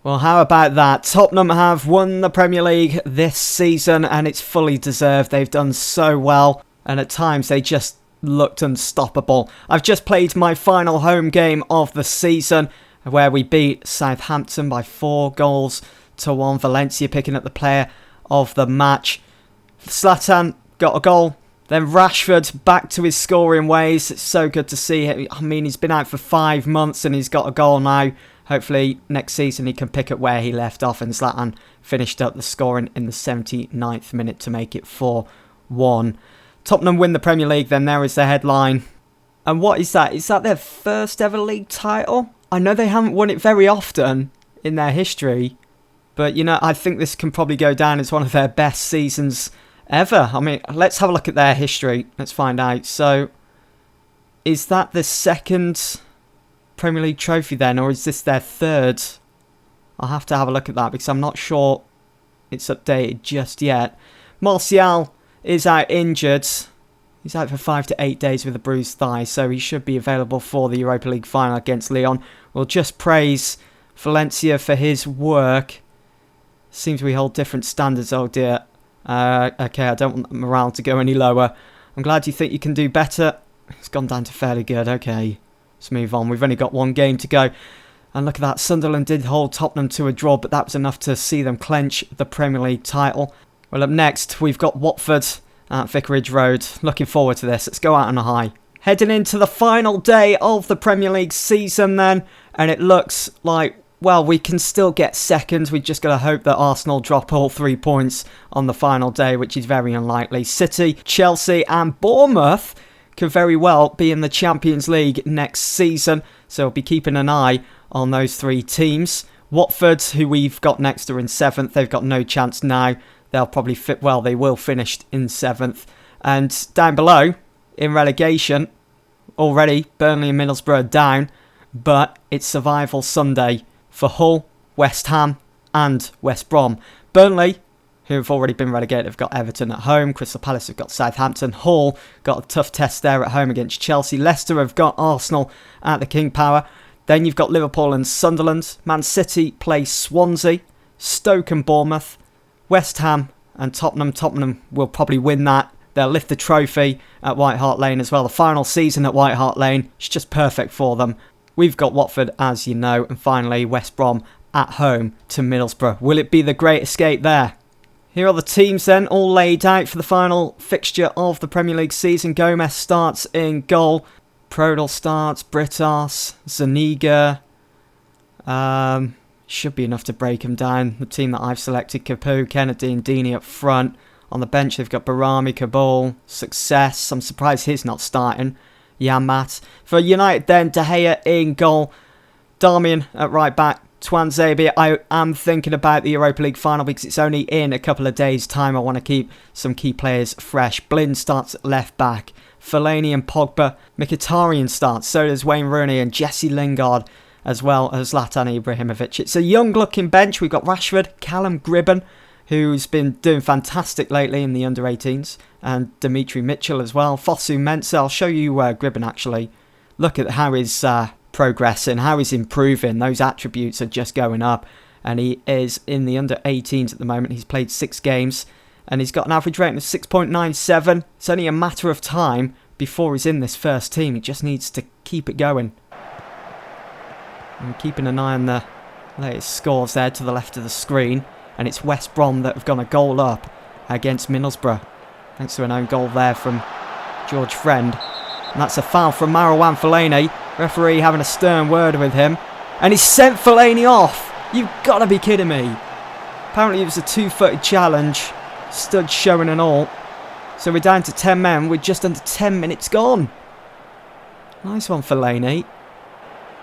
Well, how about that? Tottenham have won the Premier League this season, and it's fully deserved. They've done so well, and at times they just looked unstoppable. I've just played my final home game of the season, where we beat Southampton by 4-1. Valencia picking up the player of the match. Zlatan got a goal. Then Rashford back to his scoring ways. It's so good to see. I mean, he's been out for 5 months and he's got a goal now. Hopefully next season he can pick up where he left off, and Zlatan finished up the scoring in the 79th minute to make it 4-1. Tottenham win the Premier League, then there is the headline. And what is that? Is that their first ever league title? I know they haven't won it very often in their history, but you know, I think this can probably go down as one of their best seasons ever. I mean, let's have a look at their history. Let's find out. So, is that the second Premier League trophy then, or is this their third? I'll have to have a look at that because I'm not sure it's updated just yet. Martial is out injured. He's out for 5 to 8 days with a bruised thigh, so he should be available for the Europa League final against Lyon. We'll just praise Valencia for his work. Seems we hold different standards, oh dear. Okay, I don't want morale to go any lower. I'm glad you think you can do better. It's gone down to fairly good, okay. Let's move on. We've only got one game to go. And look at that. Sunderland did hold Tottenham to a draw, but that was enough to see them clench the Premier League title. Well, up next, we've got Watford at Vicarage Road. Looking forward to this. Let's go out on a high. Heading into the final day of the Premier League season then. And it looks like, well, we can still get second. We've just got to hope that Arsenal drop all 3 points on the final day, which is very unlikely. City, Chelsea and Bournemouth could very well be in the Champions League next season, so we'll be keeping an eye on those 3 teams. Watford, who we've got next, are in 7th. They've got no chance now. They'll probably they will finish in 7th. And down below, in relegation, already Burnley and Middlesbrough are down, but it's Survival Sunday for Hull, West Ham and West Brom. Burnley, who have already been relegated, have got Everton at home. Crystal Palace have got Southampton. Hull got a tough test there at home against Chelsea. Leicester have got Arsenal at the King Power. Then you've got Liverpool and Sunderland. Man City play Swansea. Stoke and Bournemouth. West Ham and Tottenham. Tottenham will probably win that. They'll lift the trophy at White Hart Lane as well. The final season at White Hart Lane is just perfect for them. We've got Watford, as you know. And finally, West Brom at home to Middlesbrough. Will it be the great escape there? Here are the teams then, all laid out for the final fixture of the Premier League season. Gomez starts in goal. Prodal starts. Britas. Zuniga. Should be enough to break him down. The team that I've selected, Capoue, Kennedy and Deeney up front. On the bench they've got Barami, Kabul, Success. I'm surprised he's not starting. Yamat. For United then, De Gea in goal. Darmian at right back. Tuanzebe. I am thinking about the Europa League final because it's only in a couple of days' time. I want to keep some key players fresh. Blind starts at left back. Fellaini and Pogba. Mkhitaryan starts. So does Wayne Rooney and Jesse Lingard, as well as Zlatan Ibrahimovic. It's a young-looking bench. We've got Rashford, Callum Gribben, who's been doing fantastic lately in the under-18s, and Dimitri Mitchell as well. Fosu Mensah. I'll show you Gribben actually. Look at how his progressing, how he's improving. Those attributes are just going up, and he is in the under-18s at the moment. He's played 6 games and he's got an average rating of 6.97. It's only a matter of time before he's in this first team. He just needs to keep it going. I'm keeping an eye on the latest scores there to the left of the screen, and it's West Brom that have gone a goal up against Middlesbrough, thanks to an own goal there from George Friend. And that's a foul from Marouane Fellaini. Referee having a stern word with him. And he sent Fellaini off. You've got to be kidding me. Apparently it was a 2-footed challenge. Studs showing and all. So we're down to 10 men with just under 10 minutes gone. Nice one, Fellaini.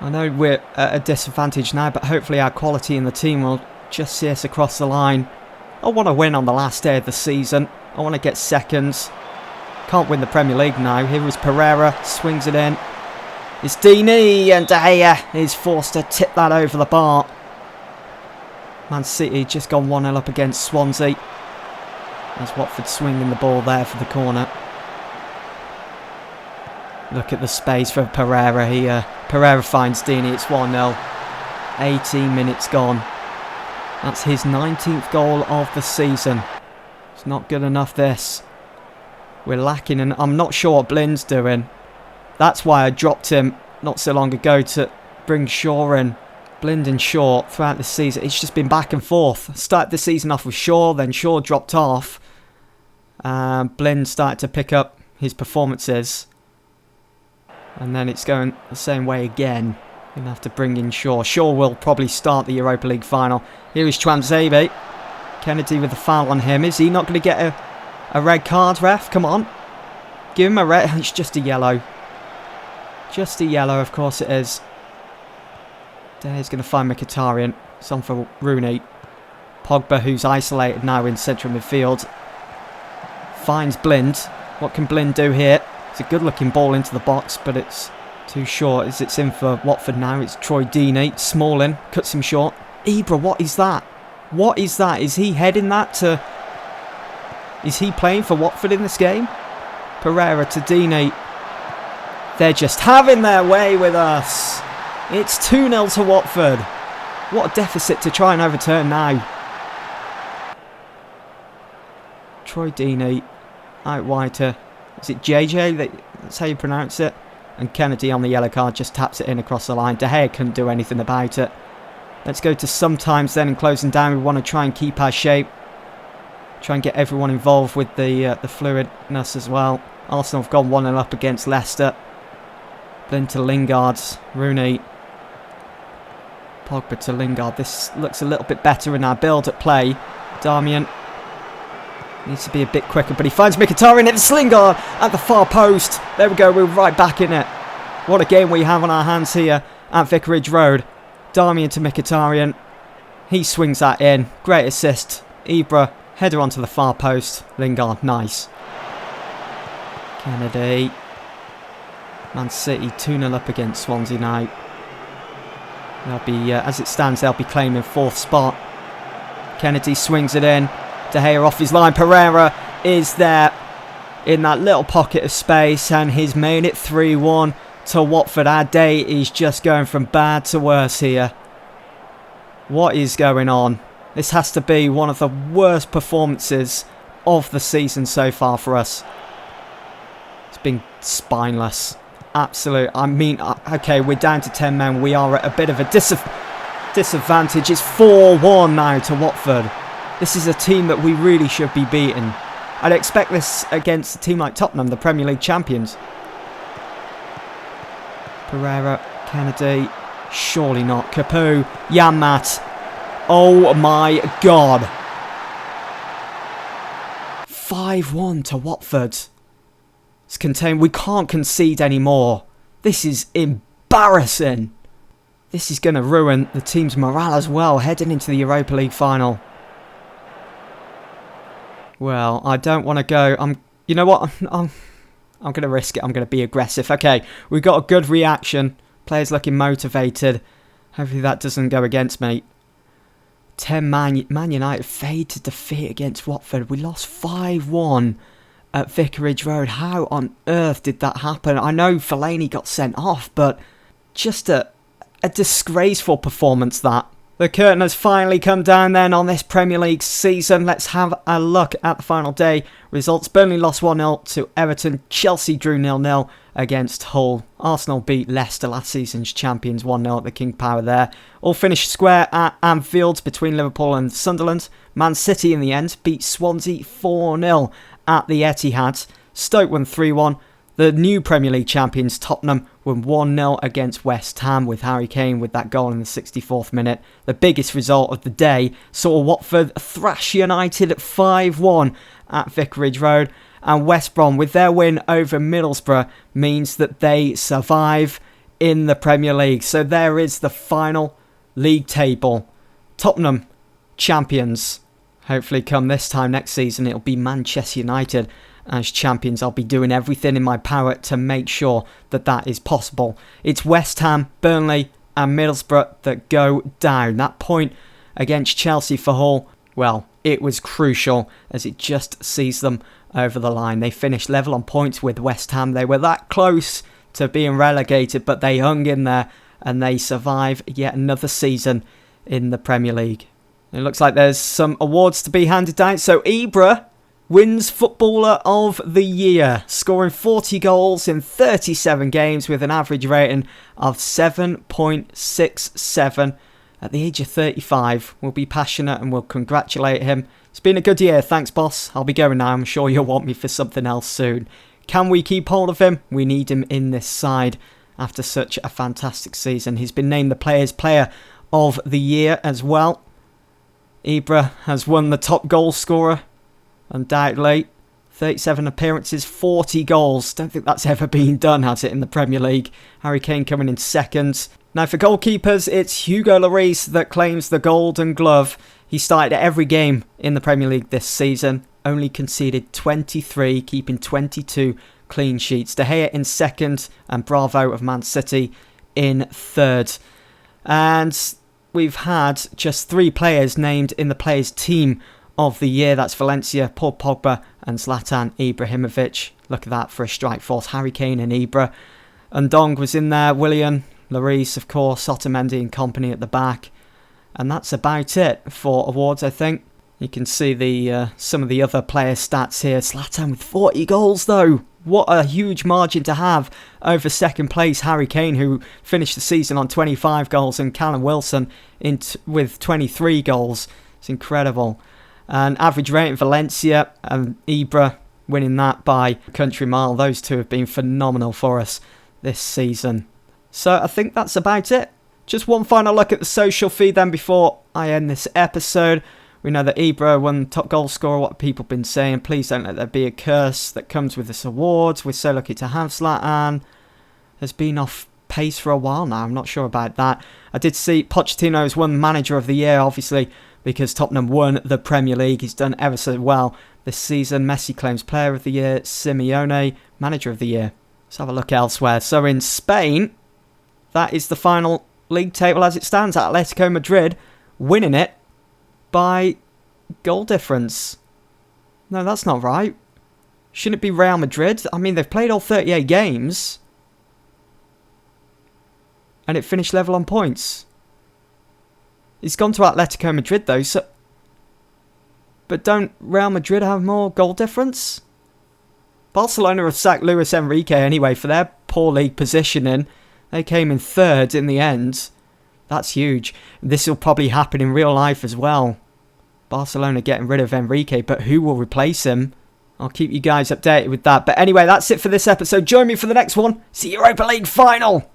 I know we're at a disadvantage now, but hopefully our quality in the team will just see us across the line. I want to win on the last day of the season. I want to get seconds. Can't win the Premier League now. Here is Pereira, swings it in. It's Deeney, and De Gea is forced to tip that over the bar. Man City just gone 1-0 up against Swansea. There's Watford swinging the ball there for the corner. Look at the space for Pereira here. Pereira finds Deeney, it's 1-0. 18 minutes gone. That's his 19th goal of the season. It's not good enough, this. We're lacking, and I'm not sure what Blind's doing. That's why I dropped him not so long ago to bring Shaw in. Blind and Shaw throughout the season, it's just been back and forth. Started the season off with Shaw, then Shaw dropped off. Blind started to pick up his performances. And then it's going the same way again. Going to have to bring in Shaw. Shaw will probably start the Europa League final. Here is Tuanzebe. Kennedy with the foul on him. Is he not going to get a red card, ref? Come on. Give him a red. It's just a yellow. Just a yellow, of course it is. There's going to find Mkhitaryan. It's on for Rooney. Pogba, who's isolated now in central midfield, finds Blind. What can Blind do here? It's a good looking ball into the box, but it's too short as it's in for Watford now. It's Troy Deeney. Smalling cuts him short. Ibra, what is that? What is that? Is he heading that to... Is he playing for Watford in this game? Pereira to Deeney. They're just having their way with us. It's 2-0 to Watford. What a deficit to try and overturn now. Troy Deeney out wide to... Is it JJ? That's how you pronounce it. And Kennedy on the yellow card just taps it in across the line. De Gea couldn't do anything about it. Let's go to sometimes then in closing down. We want to try and keep our shape. Try and get everyone involved with the fluidness as well. Arsenal have gone 1-0 up against Leicester. Then to Lingard. Rooney. Pogba to Lingard. This looks a little bit better in our build at play. Darmian needs to be a bit quicker, but he finds Mkhitaryan. It's Lingard at the far post. There we go, we're right back in it. What a game we have on our hands here at Vicarage Road. Darmian to Mkhitaryan. He swings that in. Great assist. Ibra, header onto the far post. Lingard, nice. Kennedy. Man City 2-0 up against Swansea now. They'll be, as it stands, they'll be claiming 4th spot. Kennedy swings it in. De Gea off his line. Pereira is there in that little pocket of space, and he's made it 3-1 to Watford. Our day is just going from bad to worse here. What is going on? This has to be one of the worst performances of the season so far for us. It's been spineless. Absolute. I mean, okay, we're down to 10 men. We are at a bit of a disadvantage. It's 4-1 now to Watford. This is a team that we really should be beating. I'd expect this against a team like Tottenham, the Premier League champions. Pereira, Kennedy, surely not. Capoue, Janmaat. Oh my God. 5-1 to Watford. It's contained. We can't concede anymore. This is embarrassing. This is going to ruin the team's morale as well, heading into the Europa League final. Well, I don't want to go. You know what? I'm going to risk it. I'm going to be aggressive. Okay, we got a good reaction. Players looking motivated. Hopefully that doesn't go against me. 10 Man United fade to defeat against Watford. We lost 5-1 at Vicarage Road. How on earth did that happen? I know Fellaini got sent off, but just a disgraceful performance that. The curtain has finally come down then on this Premier League season. Let's have a look at the final day results. Burnley lost 1-0 to Everton. Chelsea drew 0-0 against Hull. Arsenal beat Leicester, last season's champions, 1-0 at the King Power there. All finished square at Anfield between Liverpool and Sunderland. Man City in the end beat Swansea 4-0 at the Etihad. Stoke won 3-1. The new Premier League champions Tottenham won 1-0 against West Ham with Harry Kane with that goal in the 64th minute. The biggest result of the day saw Watford thrash United at 5-1 at Vicarage Road, and West Brom with their win over Middlesbrough means that they survive in the Premier League. So there is the final league table. Tottenham champions. Hopefully come this time next season it'll be Manchester United as champions. I'll be doing everything in my power to make sure that that is possible. It's West Ham, Burnley and Middlesbrough that go down. That point against Chelsea for Hull, well, it was crucial as it just sees them over the line. They finished level on points with West Ham. They were that close to being relegated, but they hung in there and they survive yet another season in the Premier League. It looks like there's some awards to be handed out. So Ibra wins Footballer of the Year, scoring 40 goals in 37 games with an average rating of 7.67 at the age of 35. We'll be passionate and we'll congratulate him. It's been a good year, thanks boss. I'll be going now, I'm sure you'll want me for something else soon. Can we keep hold of him? We need him in this side after such a fantastic season. He's been named the Players' Player of the Year as well. Ibra has won the top goal scorer, undoubtedly. 37 appearances, 40 goals. Don't think that's ever been done, has it, in the Premier League? Harry Kane coming in second. Now for goalkeepers, it's Hugo Lloris that claims the Golden Glove. He started every game in the Premier League this season. Only conceded 23, keeping 22 clean sheets. De Gea in second and Bravo of Man City in third. And we've had just 3 players named in the Players' Team of the Year. That's Valencia, Paul Pogba and Zlatan Ibrahimovic. Look at that for a strike force. Harry Kane and Ibra. Ndong was in there. Willian, Lloris, of course. Otamendi and company at the back. And that's about it for awards, I think. You can see the some of the other player stats here. Zlatan with 40 goals, though. What a huge margin to have over second place Harry Kane, who finished the season on 25 goals, and Callum Wilson with 23 goals. It's incredible. And average rating Valencia and Ibra winning that by country mile. Those two have been phenomenal for us this season. So I think that's about it. Just one final look at the social feed then before I end this episode. We know that Ibra won top goal scorer. What have people been saying? Please don't let there be a curse that comes with this award. We're so lucky to have Zlatan. Has been off pace for a while now. I'm not sure about that. I did see Pochettino has won Manager of the Year, obviously, because Tottenham won the Premier League. He's done ever so well this season. Messi claims Player of the Year. Simeone, Manager of the Year. Let's have a look elsewhere. So in Spain, that is the final league table as it stands. Atletico Madrid winning it by goal difference. No, that's not right. Shouldn't it be Real Madrid? I mean, they've played all 38 games. And it finished level on points. It's gone to Atletico Madrid, though. So, but don't Real Madrid have more goal difference? Barcelona have sacked Luis Enrique anyway for their poor league positioning. They came in third in the end. That's huge. This will probably happen in real life as well. Barcelona getting rid of Enrique, but who will replace him? I'll keep you guys updated with that. But anyway, that's it for this episode. Join me for the next one. See you Europa League final.